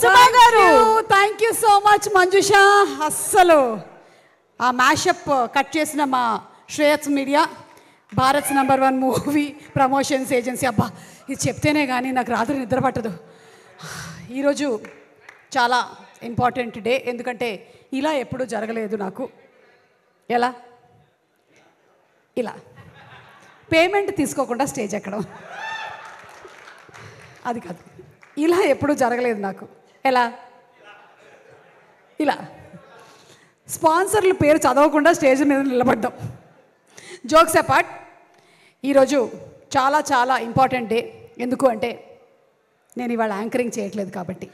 సుమా గారు thank you so much Manjusha. అస్సలు ఆ మ్యాషప్ కట్ చేసిన మా Shreyas media, Bharat #1 movie promotions agency. అబ్బా ఇది చెప్తేనే కానీ నాకు రాత్రి నిద్ర పట్టదు. ఈరోజు చాలా ఇంపార్టెంట్ డే, ఎందుకంటే ఇలా ఎప్పుడూ జరగలేదు నాకు. ఎలా ఇలా పేమెంట్ తీసుకోకుండా స్టేజ్ ఎక్కడం, అది కాదు. ఇలా ఎప్పుడూ జరగలేదు నాకు. ఎలా ఇలా స్పాన్సర్ల పేరు చదవకుండా స్టేజ్ మీద నిలబడ్డాం. జోక్స్ అపార్ట్, ఈరోజు చాలా చాలా ఇంపార్టెంట్ డే. ఎందుకు అంటే నేను ఇవాళ యాంకరింగ్ చేయట్లేదు కాబట్టి.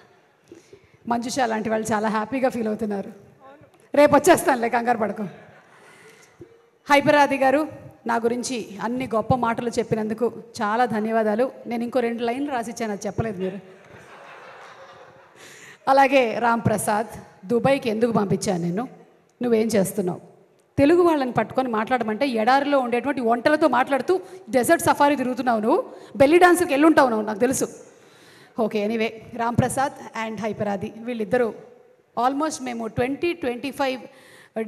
మంజుష లాంటి వాళ్ళు చాలా హ్యాపీగా ఫీల్ అవుతున్నారు. రేపు వచ్చేస్తానులే, కంగారు పడకు. హైపరాది గారు నా గురించి అన్ని గొప్ప మాటలు చెప్పినందుకు చాలా ధన్యవాదాలు. నేను ఇంకో 2 లైన్లు రాసిచ్చాను, అది చెప్పలేదు మీరు. అలాగే రామ్ ప్రసాద్, దుబాయ్కి ఎందుకు పంపించాను నేను? నువ్వేం చేస్తున్నావు? తెలుగు వాళ్ళని పట్టుకొని మాట్లాడమంటే ఎడారిలో ఉండేటువంటి వంటలతో మాట్లాడుతూ డెజర్ట్ సఫారీ తిరుగుతున్నావు నువ్వు. బెల్లీ డాన్స్కి వెళ్ళుంటావు నువ్వు, నాకు తెలుసు. Okay, anyway, Ram Prasad and Hyper Aadi వీళ్ళిద్దరూ ఆల్మోస్ట్ మేము 20-25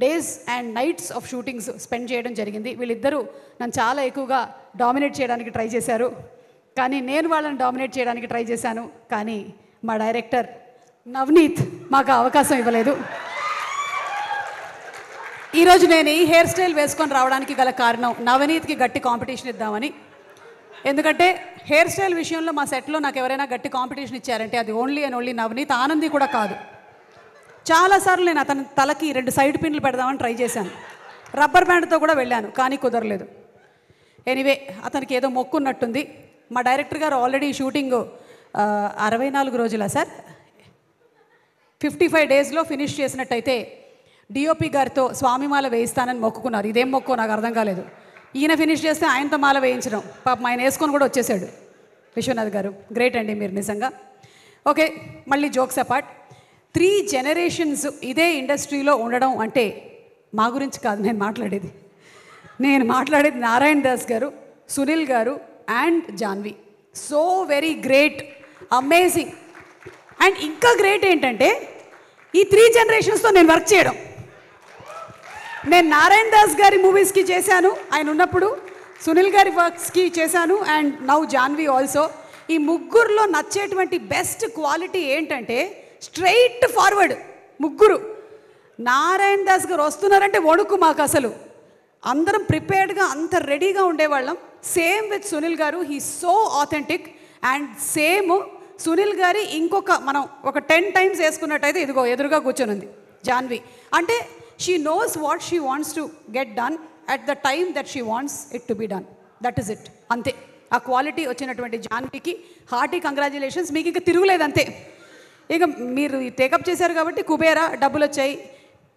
days and nights of shootings spend చేయడం జరిగింది. వీళ్ళిద్దరూ నన్ను చాలా ఎక్కువగా డామినేట్ చేయడానికి ట్రై చేశారు, కానీ నేను వాళ్ళని డామినేట్ చేయడానికి ట్రై చేశాను. కానీ మా డైరెక్టర్ నవనీత్ మాకు అవకాశం ఇవ్వలేదు. ఈరోజు నేను ఈ హెయిర్ స్టైల్ వేసుకొని రావడానికి గల కారణం నవనీత్కి గట్టి కాంపిటీషన్ ఇద్దామని. ఎందుకంటే హెయిర్ స్టైల్ విషయంలో మా సెట్లో నాకు ఎవరైనా గట్టి కాంపిటీషన్ ఇచ్చారంటే అది only and only Navneet. Anandi కూడా కాదు. చాలాసార్లు నేను అతని తలకి 2 సైడ్ పిన్లు పెడదామని ట్రై చేశాను, రబ్బర్ బ్యాండ్తో కూడా వెళ్ళాను, కానీ కుదరలేదు. ఎనీవే, అతనికి ఏదో మొక్కున్నట్టుంది. మా డైరెక్టర్ గారు ఆల్రెడీ షూటింగ్ 64 రోజులా సార్, 55 డేస్లో ఫినిష్ చేసినట్టయితే డిఓపి గారితో స్వామిమాల వేయిస్తానని మొక్కుకున్నారు. ఇదేం మొక్కో నాకు అర్థం కాలేదు. ఈయన ఫినిష్ చేస్తే ఆయనతో మాల వేయించడం, పాపం ఆయన వేసుకొని కూడా వచ్చేసాడు. విశ్వనాథ్ గారు గ్రేట్ అండి మీరు నిజంగా. ఓకే, మళ్ళీ జోక్స్ అపార్ట్, 3 జనరేషన్స్ ఇదే ఇండస్ట్రీలో ఉండడం అంటే మా గురించి కాదు నేను మాట్లాడేది నారాయణ దాస్ గారు, సునీల్ గారు and Jahnvi. So very great, amazing. And ఇంకా గ్రేట్ ఏంటంటే ఈ 3 జనరేషన్స్తో నేను వర్క్ చేయడం. నేను నారాయణ దాస్ గారి మూవీస్కి చేశాను ఆయన ఉన్నప్పుడు, సునీల్ గారి వర్క్స్కి చేశాను, అండ్ నౌ జాన్వి ఆల్సో. ఈ ముగ్గురులో నచ్చేటువంటి బెస్ట్ క్వాలిటీ ఏంటంటే స్ట్రైట్ ఫార్వర్డ్ ముగ్గురు. నారాయణ దాస్ గారు వస్తున్నారంటే వణుకు మాకు అసలు. అందరం ప్రిపేర్డ్గా అంత రెడీగా ఉండేవాళ్ళం. సేమ్ విత్ సునీల్ గారు, he so authentic. And same Sunil గారి ఇంకొక మనం ఒక 10 టైమ్స్ వేసుకున్నట్టయితే ఇదిగో ఎదురుగా కూర్చొని ఉంది జాన్వి. అంటే she knows what she wants to get done at the time that she wants it to be done. That is it, అంతే. ఆ క్వాలిటీ వచ్చినటువంటి జాన్వికి హార్టీ కంగ్రాచులేషన్స్. మీకు ఇంకా తిరుగులేదు అంతే. ఇక మీరు టేకప్ చేశారు కాబట్టి కుబేరా డబ్బులు వచ్చాయి,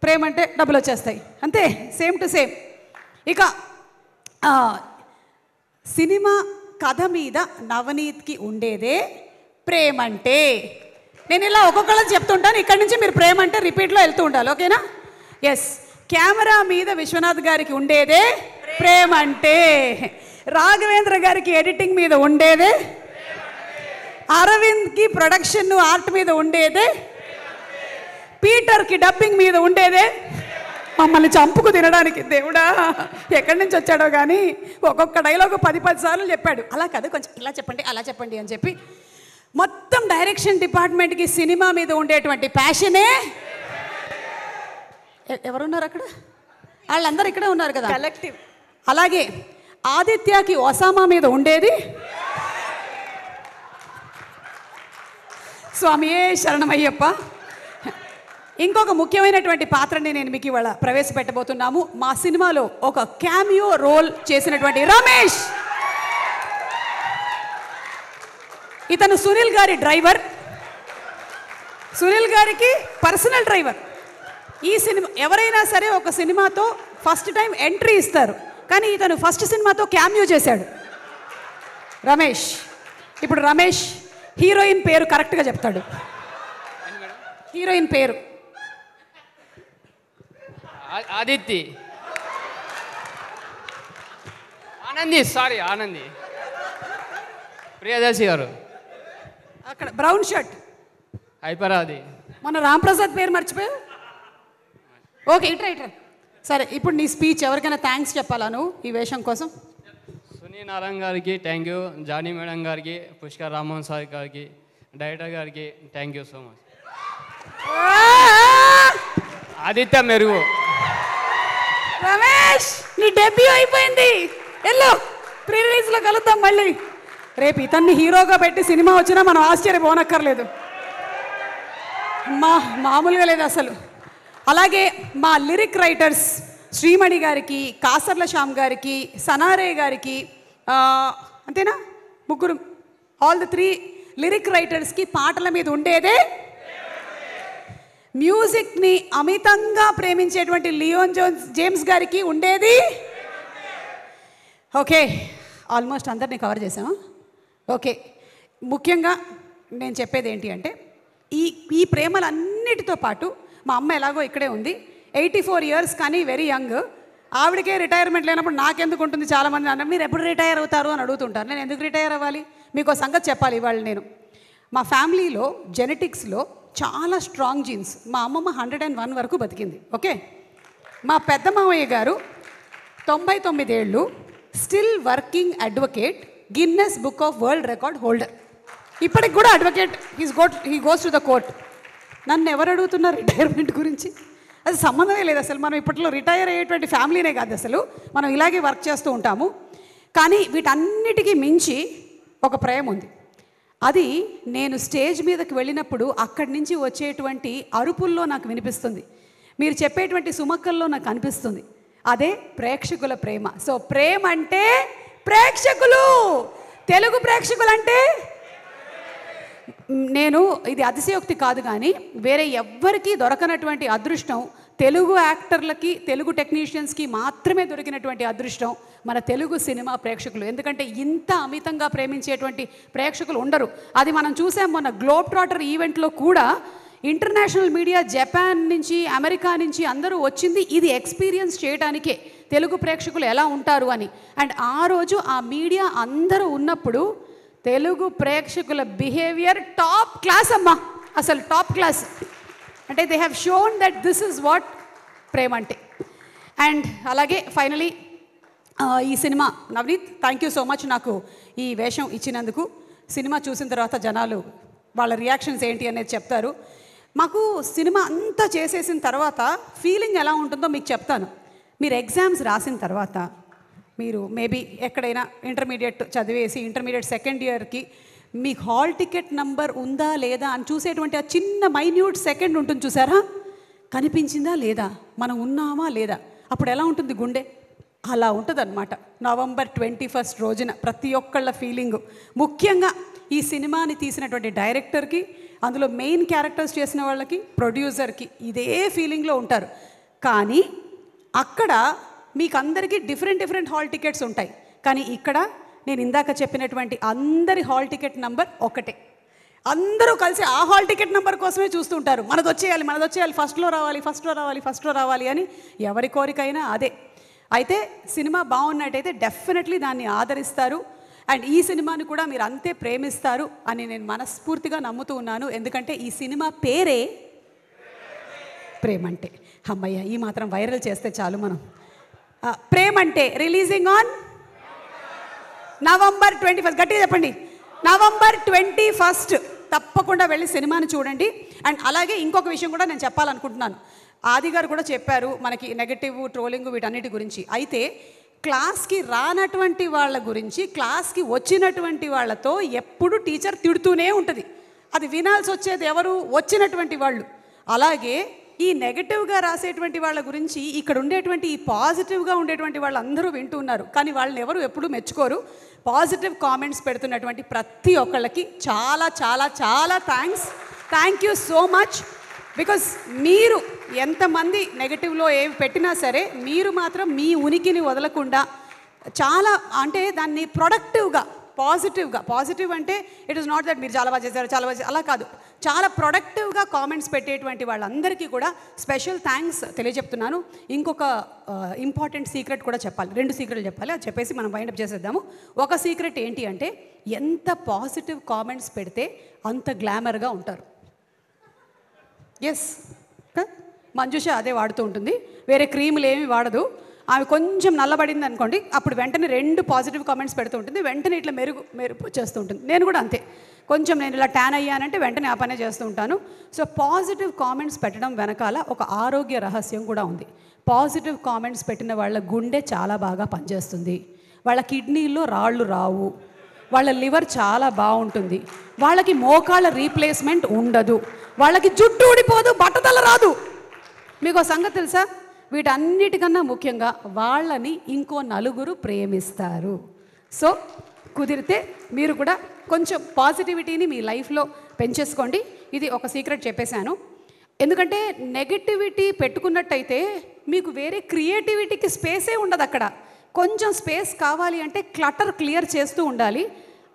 ప్రేమ అంటే డబ్బులు వచ్చేస్తాయి, అంతే, సేమ్ టు సేమ్. ఇక సినిమా కథ మీద నవనీత్కి ఉండేదే ప్రేమంటే. నేను ఇలా ఒక్కొక్కళ్ళని చెప్తుంటాను, ఇక్కడి నుంచి మీరు ప్రేమ అంటే రిపీట్లో వెళ్తూ ఉండాలి, ఓకేనా? ఎస్. కెమెరా మీద విశ్వనాథ్ గారికి ఉండేదే ప్రేమంటే, రాఘవేంద్ర గారికి ఎడిటింగ్ మీద ఉండేదే, అరవింద్కి ప్రొడక్షన్ ఆర్ట్ మీద ఉండేదే, పీటర్కి డబ్బింగ్ మీద ఉండేదే, మమ్మల్ని చంపుకు తినడానికి దేవుడా ఎక్కడి నుంచి వచ్చాడో కానీ ఒక్కొక్క డైలాగు 10 సార్లు చెప్పాడు. అలా కాదు, కొంచెం ఇలా చెప్పండి అలా చెప్పండి అని చెప్పి మొత్తం డైరెక్షన్ డిపార్ట్మెంట్కి సినిమా మీద ఉండేటువంటి ప్యాషనే. ఎవరున్నారు అక్కడ? వాళ్ళందరూ ఇక్కడే ఉన్నారు కదా, కలెక్టివ్. అలాగే ఆదిత్యకి ఒసామా మీద ఉండేది స్వామియే శరణమయ్యప్ప. ఇంకొక ముఖ్యమైనటువంటి పాత్రని నేను మీకు ఇవాళ ప్రవేశపెట్టబోతున్నాము. మా సినిమాలో ఒక క్యామియో రోల్ చేసినటువంటి రమేష్. ఇతను సునీల్ గారి డ్రైవర్, సునీల్ గారికి పర్సనల్ డ్రైవర్. ఈ సినిమా ఎవరైనా సరే ఒక సినిమాతో ఫస్ట్ టైం ఎంట్రీ ఇస్తారు, కానీ ఇతను ఫస్ట్ సినిమాతో క్యామియో చేశాడు రమేష్. ఇప్పుడు రమేష్ హీరోయిన్ పేరు కరెక్ట్గా చెప్తాడు. హీరోయిన్ పేరు ఆదిత్య, ఆనంది, ప్రియదర్శి గారు. అక్కడ బ్రౌన్ షర్ట్ అయిపోరా అది. మన రాంప్రసాద్ పేరు మర్చిపోయావు. ఓకే, ఇట్రా. సరే, ఇప్పుడు నీ స్పీచ్ ఎవరికైనా థ్యాంక్స్ చెప్పాలా నువ్వు ఈ వేషం కోసం? సునీ నారాయణ గారికి థ్యాంక్ యూ, జానీ మేడం గారికి, పుష్కర్ రామ్మోహన్ సార్ గారికి, డైరెక్టర్ గారికి thank you so much. Aditya మెరుగు. రమేష్, నీ డెబ్యూ అయిపోయింది. ఎల్లో ప్రీ రిలీజ్లో కలుద్దాం మళ్ళీ. రేపు ఇతన్ని హీరోగా పెట్టి సినిమా వచ్చినా మనం ఆశ్చర్యపోనక్కర్లేదు. మామూలుగా లేదు అసలు. అలాగే మా లిరిక్ రైటర్స్ శ్రీమణి గారికి, కాసర్ల శ్యామ్ గారికి, సనారే గారికి, అంతేనా, ముగ్గురు, ఆల్ ది 3 లిరిక్ రైటర్స్కి పాటల మీద ఉండేదే, మ్యూజిక్ని అమితంగా ప్రేమించేటువంటి లియోన్ జేమ్స్ గారికి ఉండేది. ఓకే, ఆల్మోస్ట్ అందరినీ కవర్ చేసామా? ఓకే, ముఖ్యంగా నేను చెప్పేది ఏంటి అంటే ఈ ప్రేమలన్నిటితో పాటు మా అమ్మ ఎలాగో ఇక్కడే ఉంది, 84 years కానీ వెరీ యంగ్. ఆవిడకే రిటైర్మెంట్ లేనప్పుడు నాకెందుకు ఉంటుంది? చాలామంది అన్నారు మీరు ఎప్పుడు రిటైర్ అవుతారు అని అడుగుతుంటారు. నేను ఎందుకు రిటైర్ అవ్వాలి? మీకు ఒక సంగతి చెప్పాలి ఇవాళ. నేను మా ఫ్యామిలీలో జెనెటిక్స్లో చాలా స్ట్రాంగ్ జీన్స్. మా అమ్మమ్మ 101 వరకు బతికింది. ఓకే, మా పెద్ద మామయ్య గారు 99 ఏళ్ళు, still working advocate, Guinness book of world record holder. ఇప్పటికి కూడా advocate. He goes to the court. నన్ను ఎవరు అడుగుతున్నారు రిటైర్మెంట్ గురించి? అది సంబంధమే లేదు అసలు. మనం ఇప్పట్లో రిటైర్ అయ్యేటువంటి ఫ్యామిలీనే కాదు అసలు, మనం ఇలాగే వర్క్ చేస్తూ ఉంటాము. కానీ వీటన్నిటికీ మించి ఒక ప్రేమ ఉంది. అది నేను స్టేజ్ మీదకి వెళ్ళినప్పుడు అక్కడి నుంచి వచ్చేటువంటి అరుపుల్లో నాకు వినిపిస్తుంది, మీరు చెప్పేటువంటి సుమక్కల్లో నాకు అనిపిస్తుంది. అదే ప్రేక్షకుల ప్రేమ. సో ప్రేమ అంటే ప్రేక్షకులు, తెలుగు ప్రేక్షకులు అంటే నేను ఇది అతిశయోక్తి కాదు కానీ వేరే ఎవ్వరికీ దొరకనటువంటి అదృష్టం తెలుగు యాక్టర్లకి, తెలుగు టెక్నీషియన్స్కి మాత్రమే దొరికినటువంటి అదృష్టం మన తెలుగు సినిమా ప్రేక్షకులు. ఎందుకంటే ఇంత అమితంగా ప్రేమించేటువంటి ప్రేక్షకులు ఉండరు. అది మనం చూసాం మొన్న గ్లోబ్ ట్రాటర్ ఈవెంట్లో కూడా. ఇంటర్నేషనల్ మీడియా, జపాన్ నుంచి, అమెరికా నుంచి అందరూ వచ్చింది ఇది ఎక్స్పీరియన్స్ చేయడానికే తెలుగు ప్రేక్షకులు ఎలా ఉంటారు అని. అండ్ ఆ రోజు ఆ మీడియా అందరూ ఉన్నప్పుడు తెలుగు ప్రేక్షకుల బిహేవియర్ టాప్ క్లాస్ అమ్మా, అసలు టాప్ క్లాస్. అంటే they have shown that this is what ప్రేమ అంటే. అండ్ అలాగే ఫైనలీ ఈ cinema, Navneet thank you so much నాకు ఈ వేషం ఇచ్చినందుకు. సినిమా చూసిన తర్వాత జనాలు వాళ్ళ రియాక్షన్స్ ఏంటి అనేది చెప్తారు. మాకు సినిమా అంతా చేసేసిన తర్వాత ఫీలింగ్ ఎలా ఉంటుందో మీకు చెప్తాను. మీరు ఎగ్జామ్స్ రాసిన తర్వాత, మీరు మేబీ ఎక్కడైనా ఇంటర్మీడియట్ చదివేసి ఇంటర్మీడియట్ సెకండ్ ఇయర్కి మీకు హాల్ టికెట్ నంబర్ ఉందా లేదా అని చూసేటువంటి ఆ చిన్న మైన్యూట్ సెకండ్ ఉంటుంది చూసారా, కనిపించిందా లేదా, మనం ఉన్నామా లేదా, అప్పుడు ఎలా ఉంటుంది గుండె? అలా ఉంటుంది అనమాట November 21 రోజున ప్రతి ఒక్కళ్ళ ఫీలింగు. ముఖ్యంగా ఈ సినిమాని తీసినటువంటి డైరెక్టర్కి, అందులో మెయిన్ క్యారెక్టర్స్ చేసిన వాళ్ళకి, ప్రొడ్యూసర్కి ఇదే ఫీలింగ్లో ఉంటారు. కానీ అక్కడ మీకు అందరికీ డిఫరెంట్ హాల్ టికెట్స్ ఉంటాయి. కానీ ఇక్కడ నేను ఇందాక చెప్పినటువంటి అందరి హాల్ టికెట్ నంబర్ ఒకటే. అందరూ కలిసి ఆ హాల్ టికెట్ నెంబర్ కోసమే చూస్తూ ఉంటారు. మనది వచ్చేయాలి, ఫస్ట్లో రావాలి అని ఎవరి కోరికైనా అదే. అయితే సినిమా బాగున్నట్టయితే డెఫినెట్లీ దాన్ని ఆదరిస్తారు. అండ్ ఈ సినిమాని కూడా మీరు అంతే ప్రేమిస్తారు అని నేను మనస్ఫూర్తిగా నమ్ముతూ ఉన్నాను. ఎందుకంటే ఈ సినిమా పేరే ప్రేమంటే. అమ్మయ్య, ఈ మాత్రం వైరల్ చేస్తే చాలు మనం. ప్రేమంటే రిలీజింగ్ ఆన్ November 21. గట్టిగా చెప్పండి, November 21. తప్పకుండా వెళ్ళి సినిమాని చూడండి. అండ్ అలాగే ఇంకొక విషయం కూడా నేను చెప్పాలనుకుంటున్నాను. ఆది గారు కూడా చెప్పారు మనకి నెగటివ్, ట్రోలింగ్ వీటన్నిటి గురించి. అయితే క్లాస్కి రానటువంటి వాళ్ళ గురించి క్లాస్కి వచ్చినటువంటి వాళ్ళతో ఎప్పుడు టీచర్ తిడుతూనే ఉంటుంది. అది వినాల్సి వచ్చేది ఎవరు? వచ్చినటువంటి వాళ్ళు. అలాగే ఈ నెగటివ్గా రాసేటువంటి వాళ్ళ గురించి ఇక్కడ ఉండేటువంటి ఈ పాజిటివ్గా ఉండేటువంటి వాళ్ళందరూ వింటూ ఉన్నారు. కానీ వాళ్ళని ఎవరు ఎప్పుడూ మెచ్చుకోరు. పాజిటివ్ కామెంట్స్ పెడుతున్నటువంటి ప్రతి ఒక్కళ్ళకి చాలా చాలా చాలా thank you so much. Because మీరు ఎంతమంది నెగటివ్లో ఏవి పెట్టినా సరే మీరు మాత్రం మీ ఉనికిని వదలకుండా చాలా, అంటే దాన్ని ప్రొడక్టివ్గా, పాజిటివ్ అంటే ఇట్ ఈస్ నాట్ దట్ మీరు చాలా బాగా చేశారు అలా కాదు, చాలా ప్రొడక్టివ్గా కామెంట్స్ పెట్టేటువంటి వాళ్ళందరికీ కూడా స్పెషల్ థ్యాంక్స్ తెలియజెప్తున్నాను. ఇంకొక ఇంపార్టెంట్ సీక్రెట్ కూడా చెప్పాలి, 2 సీక్రెట్లు చెప్పాలి. అది చెప్పేసి మనం వైండప్ చేసేద్దాము. ఒక సీక్రెట్ ఏంటి అంటే ఎంత పాజిటివ్ కామెంట్స్ పెడితే అంత గ్లామర్గా ఉంటారు. ఎస్, మంజుష అదే వాడుతూ ఉంటుంది, వేరే క్రీములు ఏమి వాడదు. ఆమె కొంచెం నల్లబడింది అనుకోండి, అప్పుడు వెంటనే 2 పాజిటివ్ కామెంట్స్ పెడుతూ ఉంటుంది, వెంటనే ఇట్లా మెరుపు చేస్తూ ఉంటుంది. నేను కూడా అంతే, కొంచెం నేను ఇలా ట్యాన్ అయ్యానంటే వెంటనే ఆ పనే చేస్తూ ఉంటాను. సో పాజిటివ్ కామెంట్స్ పెట్టడం వెనకాల ఒక ఆరోగ్య రహస్యం కూడా ఉంది. పాజిటివ్ కామెంట్స్ పెట్టిన వాళ్ళ గుండె చాలా బాగా పనిచేస్తుంది, వాళ్ళ కిడ్నీల్లో రాళ్ళు రావు, వాళ్ళ లివర్ చాలా బాగుంటుంది, వాళ్ళకి మోకాళ్ళ రీప్లేస్మెంట్ ఉండదు, వాళ్ళకి జుట్టు ఊడిపోదు, బట్టతల రాదు. మీకు ఒక సంగతి తెలుసా? వీటన్నిటికన్నా ముఖ్యంగా వాళ్ళని ఇంకో నలుగురు ప్రేమిస్తారు. సో కుదిరితే మీరు కూడా కొంచెం పాజిటివిటీని మీ లైఫ్లో పెంచేసుకోండి. ఇది ఒక సీక్రెట్ చెప్పేశాను. ఎందుకంటే నెగటివిటీ పెట్టుకున్నట్టయితే మీకు వేరే క్రియేటివిటీకి స్పేసే ఉండదు. అక్కడ కొంచెం స్పేస్ కావాలి అంటే క్లటర్ క్లియర్ చేస్తూ ఉండాలి.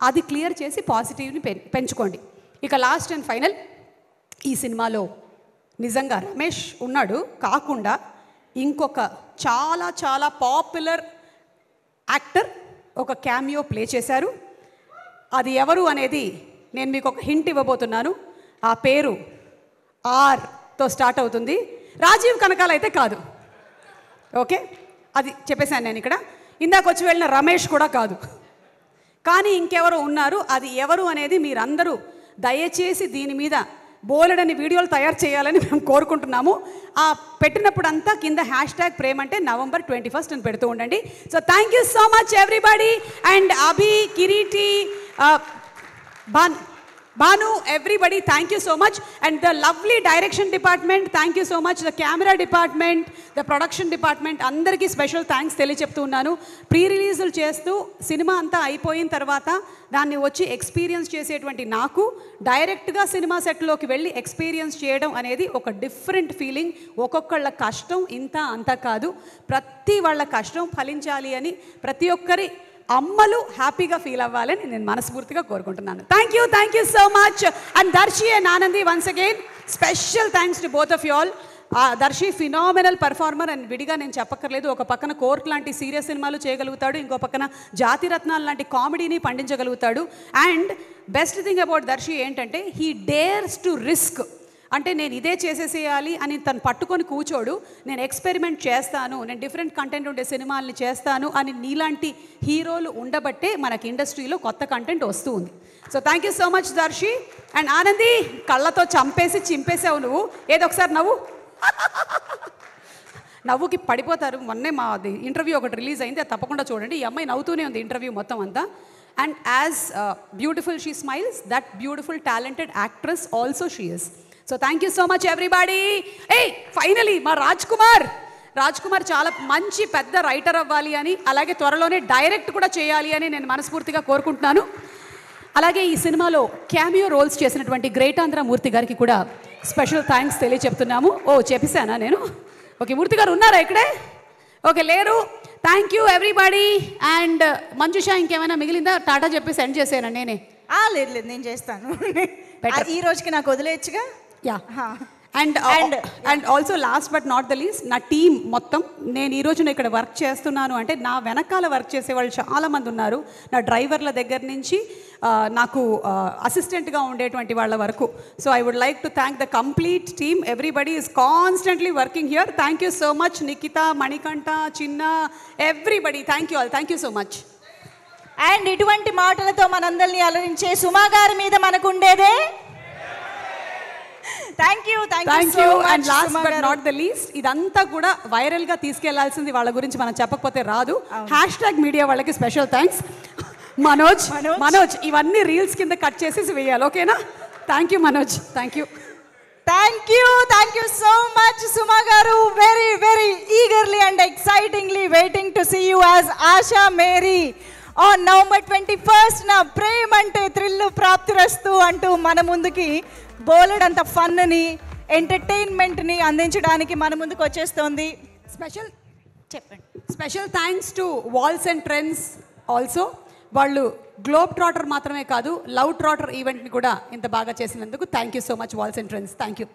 అది క్లియర్ చేసి పాజిటివ్ని పెంచుకోండి. ఇక లాస్ట్ అండ్ ఫైనల్, ఈ సినిమాలో నిజంగా రమేష్ ఉన్నాడు కాకుండా ఇంకొక చాలా చాలా పాపులర్ యాక్టర్ ఒక క్యామియో ప్లే చేశారు. అది ఎవరు అనేది నేను మీకు ఒక హింట్ ఇవ్వబోతున్నాను. ఆ పేరు ఆర్తో స్టార్ట్ అవుతుంది. రాజీవ్ కనకాల అయితే కాదు, ఓకే, అది చెప్పేశాను నేను ఇక్కడ. ఇందాక వచ్చి వెళ్ళిన రమేష్ కూడా కాదు, కానీ ఇంకెవరు ఉన్నారు. అది ఎవరు అనేది మీరందరూ దయచేసి దీని మీద బోలెడని వీడియోలు తయారు చేయాలని మేము కోరుకుంటున్నాము. ఆ పెట్టినప్పుడు అంతా కింద #ప్రేమంటే November 21 అని పెడుతూ ఉండండి. So thank you so much everybody. And Abhi, Kireeti, Banu, everybody, thank you so much. And the lovely direction department, thank you so much. The camera department, the production department, అందరికీ స్పెషల్ థ్యాంక్స్ తెలియచెప్తూ ఉన్నాను. Pre రిలీజులు చేస్తూ cinema అంతా అయిపోయిన తర్వాత దాన్ని వచ్చి experience చేసేటువంటి నాకు డైరెక్ట్గా సినిమా సెట్లోకి వెళ్ళి ఎక్స్పీరియన్స్ చేయడం అనేది ఒక డిఫరెంట్ ఫీలింగ్. ఒక్కొక్కళ్ళ కష్టం ఇంత అంత కాదు, ప్రతి వాళ్ళ కష్టం ఫలించాలి అని ప్రతి ఒక్కరి అమ్మలు హ్యాపీగా ఫీల్ అవ్వాలని నేను మనస్ఫూర్తిగా కోరుకుంటున్నాను. Thank you so much. And Darshi and Anandi, once again special thanks to both of you all. Darshi phenomenal performer అని విడిగా నేను చెప్పక్కర్లేదు. ఒక పక్కన కోర్ట్ లాంటి సీరియస్ సినిమాలు చేయగలుగుతాడు, ఇంకో పక్కన జాతిరత్నాలు లాంటి కామెడీని పండించగలుగుతాడు. And best thing about Darshi ఏంటంటే హీ డేర్స్ టు రిస్క్. అంటే నేను ఇదే చేసేసేయాలి అని తను పట్టుకొని కూర్చోడు. నేను ఎక్స్పెరిమెంట్ చేస్తాను, నేను డిఫరెంట్ కంటెంట్ ఉండే సినిమాల్ని చేస్తాను అని నీలాంటి హీరోలు ఉండబట్టే మనకి ఇండస్ట్రీలో కొత్త కంటెంట్ వస్తూ ఉంది. So thank you so much Darshi. And Anandi, కళ్ళతో చంపేసి చింపేసావు నువ్వు. ఏదో ఒకసారి నవ్వుకి పడిపోతారు. మొన్నే మా ఇంటర్వ్యూ ఒకటి రిలీజ్ అయింది, అది తప్పకుండా చూడండి. ఈ అమ్మాయి నవ్వుతూనే ఉంది ఇంటర్వ్యూ మొత్తం అంతా. And as beautiful she smiles, that beautiful talented actress also she is. So thank you so much everybody. Finally మా రాజ్ కుమార్ చాలా మంచి పెద్ద రైటర్ అవ్వాలి అని, అలాగే త్వరలోనే డైరెక్ట్ కూడా చేయాలి అని నేను మనస్ఫూర్తిగా కోరుకుంటున్నాను. అలాగే ఈ సినిమాలో క్యామియో రోల్స్ చేసినటువంటి గ్రేట్ ఆంధ్ర మూర్తి గారికి కూడా స్పెషల్ థ్యాంక్స్ తెలియచెప్తున్నాము. చెప్పేశానా నేను? ఓకే, మూర్తి గారు ఉన్నారా ఇక్కడే? ఓకే, లేరు. Thank you everybody. And Manjusha, ఇంకేమైనా మిగిలిందా? టాటా చెప్పి సెండ్ చేశాను నేనే. లేదు, నేను చేస్తాను. ఈ రోజుకి నాకు వదిలేయచ్చుగా. Yeah. And also last but not the least, నా టీం మొత్తం, నేను ఈరోజు ఇక్కడ వర్క్ చేస్తున్నాను అంటే నా వెనకాల వర్క్ చేసే వాళ్ళు చాలామంది ఉన్నారు. నా డ్రైవర్ల దగ్గర నుంచి నాకు అసిస్టెంట్గా ఉండేటువంటి వాళ్ళ వరకు. So I would like to thank the complete team. Everybody is constantly working here. Thank you so much Nikhita, Manikanta, Chinna, everybody, thank you all. Thank you so much. And ఇటువంటి మాటలతో మనందరినీ అలరించే సుమా గారి మీద మనకు ఉండేదే thank you. And last but not the least, ఇదంతా కూడా వైరల్గా తీసుకెళ్లాల్సింది వాళ్ళ గురించి మనం చెప్పకపోతే రాదు. #మీడియా వాళ్ళకి స్పెషల్ థ్యాంక్స్. మనోజ్ ఇవన్నీ రీల్స్ కింద కట్ చేసేసి వేయాలి, ఓకేనా? Thank you Manoj. Thank you so much Suma గారు. Very very eagerly and excitingly waiting to see you as Asha Mary on November 21 నా ప్రేమంటే థ్రిల్లు ప్రాప్తిరస్తు అంటూ మన ముందుకి బోలెడంత ఫన్ని, ఎంటర్టైన్మెంట్ని అందించడానికి మన ముందుకు వచ్చేస్తోంది. Special thanks to walls and trends also. వాళ్ళు గ్లోబ్ ట్రాటర్ మాత్రమే కాదు, లవ్ ట్రాటర్ ఈవెంట్ని కూడా ఇంత బాగా చేసినందుకు thank you so much walls and trends. Thank you.